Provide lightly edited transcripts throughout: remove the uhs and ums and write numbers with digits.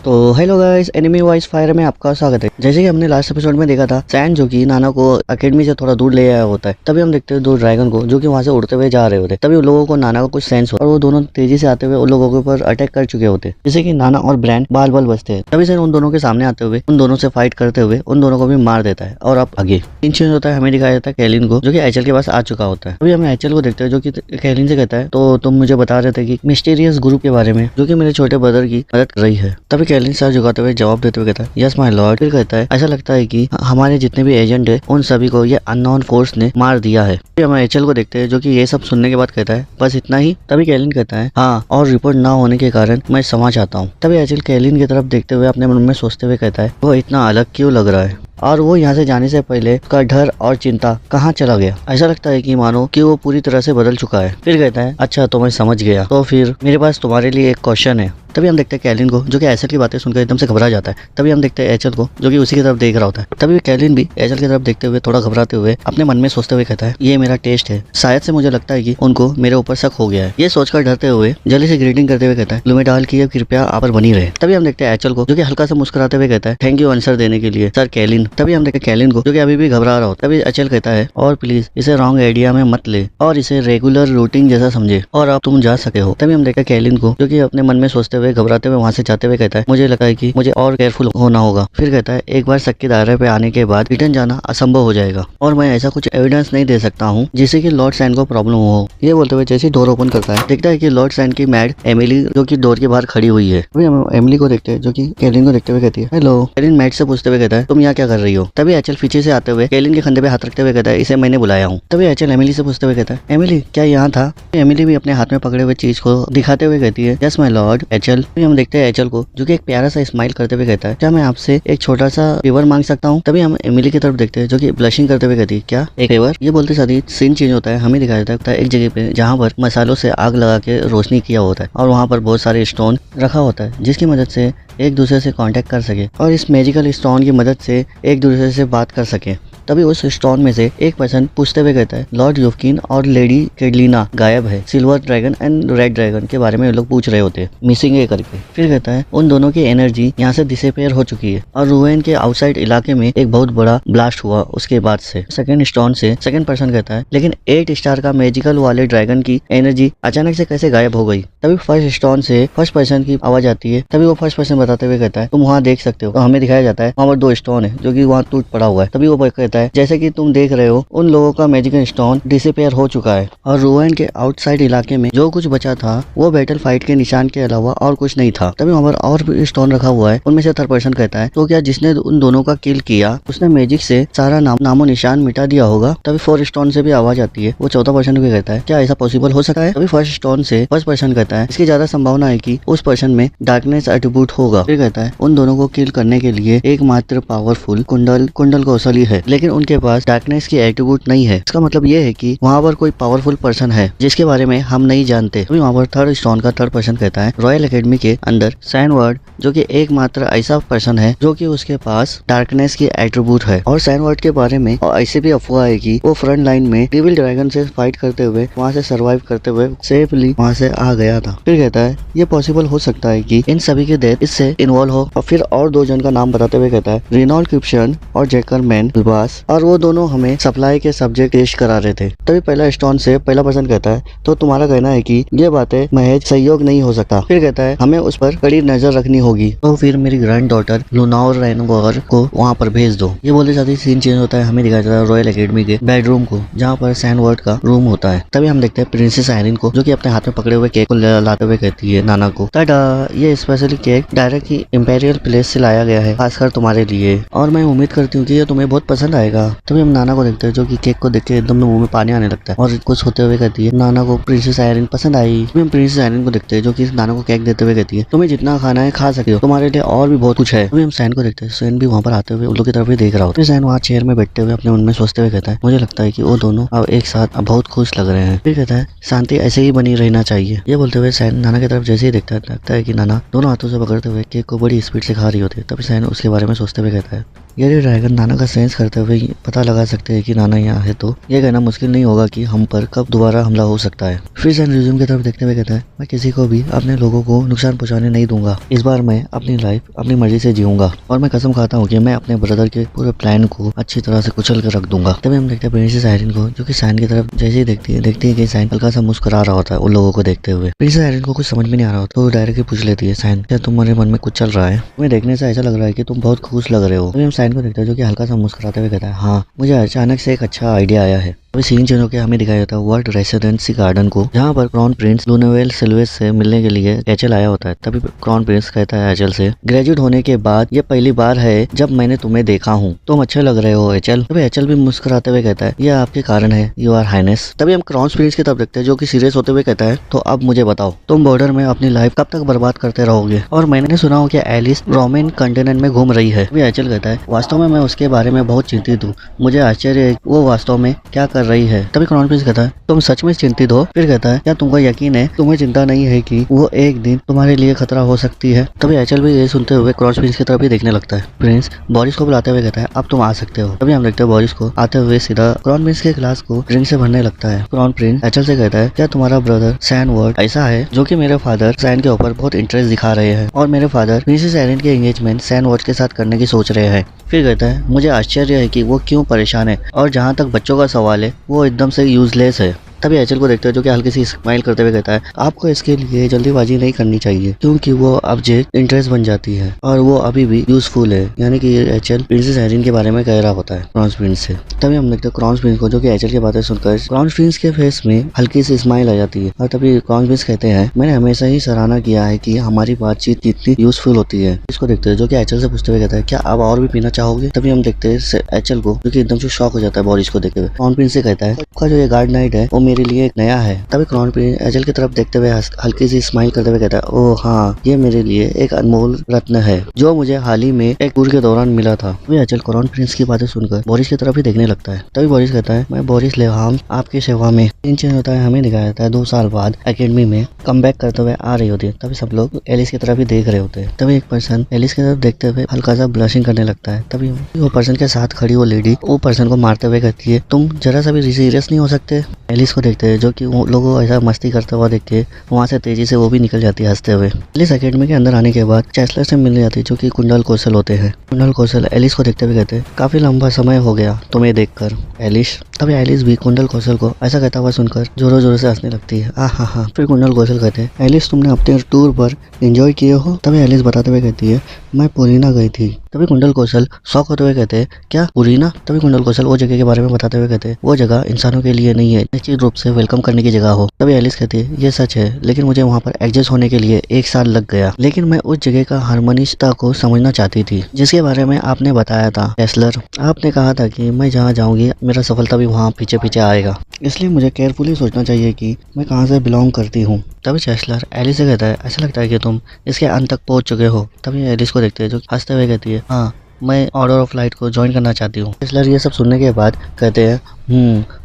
तो hello guys, enemy voice fire में आपका स्वागत है। जैसे कि हमने लास्ट एपिसोड में देखा था, सैन जो कि नाना को अकेडमी से थोड़ा दूर ले आया होता है। तभी हम देखते हैं दो ड्रैगन को जो कि वहां से उड़ते हुए जा रहे होते हैं। तभी उन लोगों को नाना को कुछ सेंस होता है और वो दोनों तेजी से आते हुए उन लोगों के ऊपर अटैक कर चुके होते हैं। जैसे कि नाना और ब्रैंड बाल बाल बचते हैं। तभी सैन उन दोनों के सामने आते हुए उन दोनों से फाइट करते हुए उन दोनों को भी मार देता है। और अब आगे सीन चेंज होता है, हमें दिखाया जाता है कैलिन को जो कि एचएल के पास आ चुका होता है। तभी हमें एचएल को देखते हैं जो कि कैलिन से कहता है, तो तुम मुझे बता रहे थे कि मिस्टीरियस ग्रुप के बारे में जो कि मेरे छोटे ब्रदर की मदद कर रही है। तभी कैलिन सर झुकाते हुए जवाब देते हुए कहता है, यस माय लॉर्ड। फिर कहता है, ऐसा लगता है कि हमारे जितने भी एजेंट है उन सभी को ये अननोन फोर्स ने मार दिया है। फिर हम एचएल को देखते हैं जो कि ये सब सुनने के बाद कहता है, बस इतना ही। तभी कैलिन कहता है, हाँ, और रिपोर्ट ना होने के कारण मैं समझ आता हूँ। तभी एचएल कैलिन की तरफ देखते हुए अपने मन में सोचते हुए कहता है, वो इतना अलग क्यों लग रहा है और वो यहाँ से जाने से पहले उसका डर और चिंता कहाँ चला गया। ऐसा लगता है कि मानो कि वो पूरी तरह से बदल चुका है। फिर कहता है, अच्छा तो मैं समझ गया, तो फिर मेरे पास तुम्हारे लिए एक क्वेश्चन है। तभी हम देखते हैं कैलिन को जो कि एचएल की बातें सुनकर एकदम से घबरा जाता है। तभी हम देखते हैं एचएल को जो कि उसी की तरफ देख रहा होता है। तभी कैलिन भी एचएल की तरफ देखते हुए थोड़ा घबराते हुए अपने मन में सोचते हुए कहता है, ये मेरा टेस्ट है, शायद से मुझे लगता है कि उनको मेरे ऊपर शक हो गया है। ये सोचकर डरते हुए जल्दी से ग्रीटिंग करते हुए कहता है, लुमेडाल की कृपया आप पर बनी रहे। तभी हम देखते हैं एचएल को जो कि हल्का सा मुस्कुराते हुए कहता है, थैंक यू आंसर देने के लिए सर कैलिन। तभी हम देखते हैं कैलिन को जो कि अभी भी घबरा रहा होता है। तभी एचएल कहता है, और प्लीज इसे रॉन्ग आइडिया में मत ले और इसे रेगुलर रूटीन जैसा समझे और अब तुम जा सके हो। तभी हम देखते हैं कैलिन को जो कि अपने मन में सोचते हुए घबराते हुए वहां से जाते हुए कहता है, मुझे लगता है कि मुझे और केयरफुल होना होगा। फिर कहता है, एक बार शक के दायरे पे आने के बाद रिटर्न जाना असंभव हो जाएगा और मैं ऐसा कुछ एविडेंस नहीं दे सकता हूँ जिससे कि लॉर्ड सैन को प्रॉब्लम हो। ये बोलते हुए जैसे डोर ओपन करता है, देखता है कि लॉर्ड सैन की मैड एमिली जो कि डोर के बाहर खड़ी हुई है। अभी हम एमिली को देखते हैं जो कि कैलिन को देखते हुए कहती है, हेलो। कैलिन मैड से पूछते हुए कहता है, तुम यहाँ क्या कर रही हो। तभी एचएल पीछे से आते हुए कैलिन के कंधे पे हाथ रखते हुए कहता है, इसे मैंने बुलाया हूँ। तभी एचएल एमिली से पूछते हुए कहता है, एमिली क्या यहाँ था। एमिली भी अपने हाथ में पकड़े हुए चीज को दिखाते हुए कहती है, यस माय लॉर्ड एचएल। हम देखते हैं एचएल को जो कि एक प्यारा सा स्माइल करते हुए कहता है, क्या मैं आपसे एक छोटा सा फेवर मांग सकता हूँ। तभी हम एमिली की तरफ देखते हैं जो कि ब्लशिंग करते हुए कहती है, क्या एक फेवर। ये बोलते साथ ही सीन चेंज होता है, हमें दिखाया जाता है एक जगह पे जहाँ पर मसालों से आग लगा के रोशनी किया होता है और वहाँ पर बहुत सारे स्टोन रखा होता है जिसकी मदद से एक दूसरे से कांटेक्ट कर सके और इस मैजिकल स्टोन की मदद से एक दूसरे से बात कर सके। तभी उस स्टोन में से एक पर्सन पूछते हुए कहता है, लॉर्ड यूफकिन और लेडी केडलिना गायब है, silver dragon and red dragon के बारे में लोग पूछ रहे होते हैं, मिसिंग है करके। फिर कहता है, उन दोनों की एनर्जी यहाँ से डिसअपीयर हो चुकी है और रूएन के आउटसाइड इलाके में एक बहुत बड़ा ब्लास्ट हुआ उसके बाद से। सेकंड स्टोन से सेकंड पर्सन कहता है, लेकिन 8 स्टार का मैजिकल वाले ड्रैगन की एनर्जी अचानक से कैसे गायब हो गई। तभी फर्स्ट स्टोन से फर्स्ट पर्सन की आवाज आती है। तभी वो फर्स्ट पर्सन बताते हुए कहता है, तुम वहाँ देख सकते हो। तो हमें दिखाया जाता है वहाँ पर 2 स्टोन है जो कि वहाँ टूट पड़ा हुआ है। तभी वो कहता है, जैसे कि तुम देख रहे हो उन लोगों का मैजिकल स्टोन डिसअपीयर हो चुका है और रूएन के आउटसाइड इलाके में जो कुछ बचा था वो बैटल फाइट के निशान के अलावा और कुछ नहीं था। तभी वहाँ पर और भी स्टोन रखा हुआ है। उनमें से थर्ड पर्सन कहता है, तो क्या जिसने उन दोनों का किल किया उसने मैजिक से सारा नामो निशान मिटा दिया होगा। तभी 4 स्टोन से भी आवाज आती है। वो चौथा पर्सन भी कहता है, क्या ऐसा पॉसिबल हो सकता है। तभी फर्स्ट स्टोन से फर्स्ट पर्सन कहता है, इसकी ज्यादा संभावना है कि उस पर्सन में डार्कनेस एट्रीब्यूट होगा। फिर कहता है, उन दोनों को किल करने के लिए एकमात्र पावरफुल कुंडल कौशली है, लेकिन उनके पास डार्कनेस की एट्रीब्यूट नहीं है। इसका मतलब ये है कि वहाँ पर कोई पावरफुल पर्सन है जिसके बारे में हम नहीं जानते। तभी वहाँ पर थर्ड स्टोन का थर्ड पर्सन कहता है, रॉयल एकेडमी के अंदर सैनवर्ड जो कि एकमात्र ऐसा पर्सन है जो कि उसके पास डार्कनेस की एट्रीब्यूट है और सैनवर्ड के बारे में और ऐसे भी अफवाह है कि वो फ्रंट लाइन में डेविल ड्रैगन से फाइट करते हुए वहाँ से सर्वाइव करते हुए सेफली वहाँ से आ गया था। फिर कहता है, ये पॉसिबल हो सकता है कि इन सभी की डेथ इससे इन्वॉल्व हो। और फिर और 2 जन का नाम बताते हुए कहता है, रेनॉल्ड क्रिप्शन और जैकर मैन बास, और वो दोनों हमें सप्लाई के सब्जेक्ट टेस्ट करा रहे थे। तभी पहला स्टोन से पहला पर्सन कहता है, तो तुम्हारा कहना है कि ये बातें महज सहयोग नहीं हो सकता। फिर कहता है, हमें उस पर कड़ी नजर रखनी होगी, तो फिर मेरी ग्रैंड डॉटर लुनाओर रेनगोर को वहाँ पर भेज दो। ये बोलते साथ ही सीन चेंज होता है, हमें दिखाया जाता है रॉयल एकेडमी के बेडरूम को जहाँ पर सैनवर्ड का रूम होता है। तभी हम देखते हैं प्रिंसेस आयरिन को जो कि अपने हाथ में पकड़े हुए केक को लाते हुए कहती है नाना को, टाटा, ये स्पेशली केक डायरेक्ट ही इंपेरियल प्लेस से लाया गया है खासकर तुम्हारे लिए और मैं उम्मीद करती हूँ कि ये तुम्हें बहुत पसंद आएगा। तभी हम नाना को देखते हैं जो कि केक को देख के एकदम मुंह में पानी आने लगता है और कुछ होते हुए कहती है, नाना को प्रिंसेस आयरिन पसंद आई। हम प्रिंसेस आयरिन को देखते हैं जो कि नाना को केक देते हुए कहती है, तुम्हें जितना खाना है खा सकते हो, तुम्हारे लिए और भी बहुत कुछ है। तभी हम सैन को देखते हैं, सैन भी वहाँ पर आते हुए उन लोग की तरफ ही देख रहा होता है। सैन वहाँ चेयर में बैठते हुए अपने मन में सोचते हुए कहता है, मुझे लगता है कि वो दोनों अब एक साथ बहुत खुश लग रहे हैं। फिर कहता है, शांति ऐसे ही बनी रहना चाहिए। ये बोलते हुए सैन नाना की तरफ जैसे ही देखता है लगता है कि नाना दोनों हाथों से पकड़ते हुए केक को बड़ी स्पीड से खा रही होती है। तभी सैन उसके बारे में सोचते हुए कहता है, ये ड्रैगन नाना का सेंस करते हुए हुए पता लगा सकते हैं कि नाना यहाँ है, तो ये कहना मुश्किल नहीं होगा कि हम पर कब दोबारा हमला हो सकता है। फिर सैन रिज्यूम की तरफ देखते हुए कहता है, मैं किसी को भी अपने लोगों को नुकसान पहुंचाने नहीं दूंगा। इस बार मैं अपनी लाइफ अपनी मर्जी से जीऊंगा और मैं कसम खाता हूँ कि मैं अपने ब्रदर के पूरे प्लान को अच्छी तरह से कुचल कर रख दूंगा। तभी हम देखते हैं प्रिंसेस आयरिन को, जो कि सैन की तरफ जैसे ही देखती है कि सैन हल्का सा मुस्कुरा रहा होता है उन लोगों को देखते हुए। प्रिंसेस आयरिन को कुछ समझ में नहीं आ रहा होता, तो वो डायरेक्टली पूछ लेती है, सैन क्या तुम्हारे मन में कुछ चल रहा है? तुम्हें देखने से ऐसा लग रहा है कि तुम बहुत खुश लग रहे हो। तभी हम सैन को देखते हैं, जो कि हल्का सा मुस्कुराते हुए कहता है, हाँ मुझे अचानक से एक अच्छा आइडिया आया है। अभी सीन चेंज होकर हमें दिखाया जाता है वर्ल्ड रेसिडेंसी गार्डन को, जहाँ पर क्राउन प्रिंस लूनवेल सिल्वेस से मिलने के लिए एचल आया होता है। तभी क्राउन प्रिंस कहता है एचल से, ग्रेजुएट होने के बाद ये पहली बार है जब मैंने तुम्हें देखा हूँ, तुम अच्छे लग रहे हो एचल। तभी एचल भी मुस्कुराते हुए कहता है, यह आपके कारण है यू आर हाइनेस। तभी हम क्राउन प्रिंस की तरफ देखते हैं, जो कि सीरियस होते हुए कहता है, तो अब मुझे बताओ तुम बॉर्डर में अपनी लाइफ कब तक बर्बाद करते रहोगे? और मैंने सुना हो कि एलिस रोमन कॉन्टिनेंट में घूम रही है। तभी एचल कहता है, वास्तव में मैं उसके बारे में बहुत चिंतित हूँ, मुझे आश्चर्य है वो वास्तव में क्या कर रही है। तभी क्राउन प्रिंस कहता है, तुम सच में चिंतित हो? फिर कहता है, क्या तुमको यकीन है, तुम्हें चिंता नहीं है कि वो एक दिन तुम्हारे लिए खतरा हो सकती है? तभी एचल भी ये सुनते हुए क्राउन प्रिंस की तरफ ही देखने लगता है। प्रिंस बोरिस को बुलाते हुए कहता है, अब तुम आ सकते हो। तभी हम देखते हैं बोरिस को आते हुए सीधा क्राउन प्रिंस के ग्लास को ड्रिंक से भरने लगता है। क्राउन प्रिंस एचल से कहता है, क्या तुम्हारा ब्रदर सैन वर्ड ऐसा है जो कि मेरे फादर सैन के ऊपर बहुत इंटरेस्ट दिखा रहे हैं और मेरे फादर प्रिंसेस आयरिन के एंगेजमेंट सैन वर्ड के साथ करने की सोच रहे हैं? फिर कहता है, मुझे आश्चर्य है कि वो क्यों परेशान है, और जहाँ तक बच्चों का सवाल है वो एकदम से यूजलेस है। तभी एचल को देखते हो, जो कि हल्की सी स्माइल करते हुए कहता है, आपको इसके लिए जल्दीबाजी नहीं करनी चाहिए, क्योंकि वो ऑब्जेक्ट इंटरेस्ट बन जाती है और वो अभी भी यूजफुल है। यानी कि एचल प्रिंसेस आयरिन के बारे में कह रहा होता है क्राउन प्रिंस से। तभी हम देखते हैं क्राउन प्रिंस को, जो कि एचल की बातें सुनकर क्राउन प्रिंस के फेस में हल्की सी स्माइल आ जाती है। और तभी क्राउन प्रिंस कहते हैं, मैंने हमेशा ही सराहना किया है कि हमारी बातचीत कितनी यूजफुल होती है। इसको देखते हैं, जो कि एचल से पूछते हुए कहता है, क्या आप और भी पीना चाहोगे? तभी हम देखते हैं एचल को, जो कि एकदम से शॉक हो जाता है बोरिस को देखते हुए। क्राउन प्रिंस से कहता है, आपका जो ये गार्ड नाइट है वो मेरे लिए एक नया है। तभी क्राउन प्रिंस एचल की तरफ देखते हुए हल्की सी स्माइल करते हुए कहता है, ओह हाँ, ये मेरे लिए एक अनमोल रत्न है जो मुझे हाल ही में एक टूर के दौरान मिला था। तभी एचल क्राउन प्रिंस की बातें सुनकर बोरिस की तरफ ही देखने लगता है। तभी बोरिस कहता है, मैं बोरिस लेहाम आपकी सेवा में। सीन चेंज होता है, हमें दिखाया जाता है 2 साल बाद एकेडमी में कम बैक करते हुए आ रही होती है। तभी सब लोग एलिस की तरफ ही देख रहे होते हैं। तभी एक पर्सन एलिस की तरफ देखते हुए हल्का सा ब्लशिंग करने लगता है। तभी वो पर्सन के साथ खड़ी वो लेडी वो पर्सन को मारते हुए कहती है, तुम जरा सा भी सीरियस नहीं हो सकते? एलिस को देखते हैं, जो कि लोगों ऐसा मस्ती करता हुआ देख के वहाँ से तेजी से वो भी निकल जाती है हंसते हुए। एलिस एकेडमी के अंदर आने के बाद चैंसलर से मिलने जाती है, जो कि कुंडल कौशल होते हैं। कुंडल कौशल एलिस को देखते हुए कहते हैं, काफी लंबा समय हो गया तुम्हें देखकर एलिस। तभी एलिस भी कुंडल कौशल को ऐसा कहता हुआ सुनकर जोरों जोरों से हंसने लगती है। हाँ। फिर कुंडल कौशल कहते हैं, एलिस तुमने अपने टूर पर एंजॉय किए हो? तभी एलिस बताते हुए कहती है, मैं पुरीना गई थी। तभी कुंडल कौशल शौक होते हुए कहते हैं, क्या पुरीना? तभी कुंडल कौशल वो जगह के बारे में बताते हुए कहते हैं, वो जगह इंसानों के लिए नहीं है, निश्चित रूप से वेलकम करने की जगह हो। तभी एलिस कहती है, ये सच है, लेकिन मुझे वहाँ पर एडजस्ट होने के लिए 1 साल लग गया। लेकिन मैं उस जगह का हार्मोनियता को समझना चाहती थी जिसके बारे में आपने बताया था चैंसलर। आपने कहा था कि मैं जहाँ जाऊंगी मेरा सफलता भी वहाँ पीछे पीछे आएगा, इसलिए मुझे केयरफुली सोचना चाहिए कि मैं कहाँ से बिलोंग करती हूँ। तभी चैंसलर एलिस से कहता है, ऐसा लगता है कि तुम इसके अंत तक पहुँच चुके हो। तभी एलिस को देखते हैं, जो हंसते हुए कहती है, हाँ मैं ऑर्डर ऑफ लाइट को ज्वाइन करना चाहती हूँ। चैंसलर ये सब सुनने के बाद कहते हैं,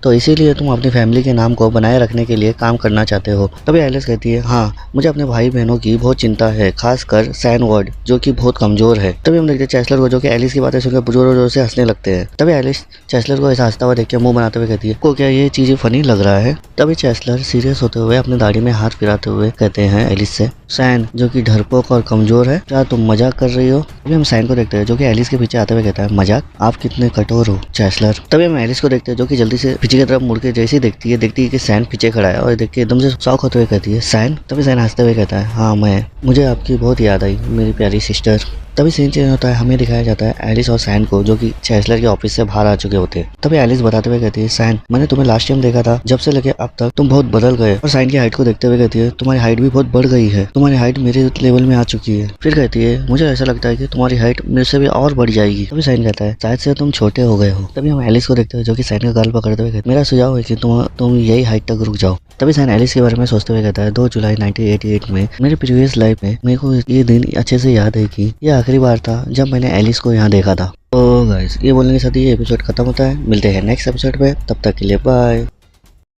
तो इसीलिए तुम अपनी फैमिली के नाम को बनाए रखने के लिए काम करना चाहते हो। तभी एलिस कहती है, हाँ मुझे अपने भाई बहनों की बहुत चिंता है, खासकर सैन वर्ड जो कि बहुत कमजोर है। तभी हम देखते हैं चैंसलर को, जो कि एलिस की बातें सुनकर जोरों जोर से हंसने लगते हैं। तभी एलिस चैंसलर को ऐसा हंसता हुआ देख के मुंह बनाते हुए कहती है, को क्या ये चीजें फनी लग रहा है? तभी चैंसलर सीरियस होते हुए अपनी दाढ़ी में हाथ फिराते हुए कहते हैं एलिस से, सैन जो कि डरपोक और कमजोर है, क्या तुम मजाक कर रही हो? तभी हम सैन को देखते हैं, जो कि एलिस के पीछे आते हुए कहता है, मजाक? आप कितने कठोर हो चैंसलर। तभी हम एलिस को देखते हैं, जो कि जल्दी से पीछे की तरफ मुड़ के जैसे ही देखती है कि सैन पीछे खड़ा है, और देख के एकदम से शॉक होते हुए कहती है, सैन? तभी सैन हंसते हुए कहता है, हाँ मुझे आपकी बहुत याद आई मेरी प्यारी सिस्टर। तभी सीन चेंज होता है, हमें दिखाया जाता है एलिस और सैन को, जो कि चैंसलर के ऑफिस से बाहर आ चुके होते हैं। तभी एलिस बताते हुए कहती है, सैन मैंने तुम्हें लास्ट टाइम देखा था, जब से लेके अब तक तुम बहुत बदल गए। और सैन की हाइट को देखते हुए कहती है, तुम्हारी हाइट भी बहुत बढ़ गई है, तुम्हारी हाइट मेरे लेवल में आ चुकी है। फिर कहती है, मुझे ऐसा लगता है कि तुम्हारी हाइट मेरे से भी और बढ़ जाएगी। तभी सैन कहता है, शायद से तुम छोटे हो गए हो। तभी हम एलिस को देखते हैं, जो कि सैन का गाल पकड़ते हुए कहते, मेरा सुझाव है कि तुम यही हाइट तक रुक जाओ। तभी सैन एलिस के बारे में सोचते हुए कहता है, 2 जुलाई 1988 में मेरी प्रीवियस लाइफ में मेरे को ये दिन अच्छे से याद है कि ये आखिरी बार था जब मैंने एलिस को यहाँ देखा था। तो गाइस ये बोलने के साथ ये एपिसोड खत्म होता है। मिलते हैं नेक्स्ट एपिसोड में, तब तक के लिए बाय।